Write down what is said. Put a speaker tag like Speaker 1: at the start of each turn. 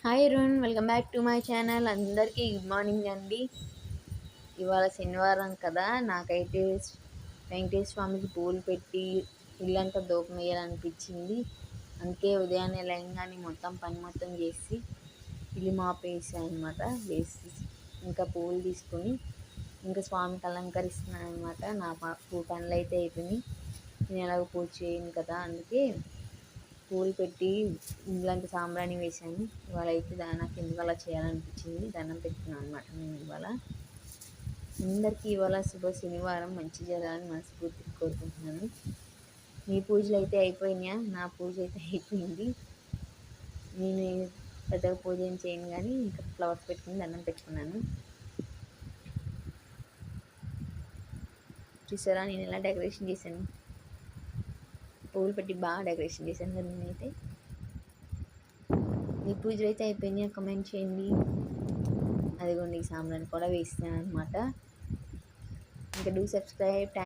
Speaker 1: Hi Arun, welcome back to my channel. అందరికీ good morning అండి. ఇవాళ శనివారం కదా, నాకైతే వెంకటేశ్వర స్వామికి పూలు పెట్టి ఇల్లంతా దూపం వేయాలనిపించింది. అందుకే ఉదయాన్నే లేవగానే మొత్తం పని మొత్తం చేసి ఇల్లు మాపేసాను అనమాట. వేసి ఇంకా పూలు తీసుకొని ఇంకా స్వామికి అలంకరిస్తున్నాను అనమాట. నా పనులు అయితే అయిపోయినాయి. నేను ఎలాగో పూజ చేయను కదా, అందుకే పూలు పెట్టి ఇల్లంతా సాంబ్రాణి వేసాను. ఇవాళ అయితే నాకు ఎందుకు అలా చేయాలనిపించింది, దండం పెట్టుకున్నాను అనమాట. నేను ఇవాళ అందరికీ ఇవాళ శుభ శనివారం మంచి జరగాలని మనస్ఫూర్తిగా కోరుకుంటున్నాను. మీ పూజలు అయితే అయిపోయినాయా? నా పూజ అయితే అయిపోయింది. నేను పెద్దగా పూజ ఏం చేయను, కానీ ఇంకా ఫ్లవర్స్ పెట్టుకుని దండం పెట్టుకున్నాను. చూసారా నేను ఎలా డెకరేషన్ చేశాను? పూలు పెట్టి బాగా డెకరేషన్ చేశాను కదా నేనైతే. మీ పూజలు అయితే అయిపోయినాయా? కమెంట్ చేయండి. అదిగోండి సాంబ్రాన్ని కూడా వేస్తాను అనమాట. ఇంకా డూ సబ్స్క్రైబ్.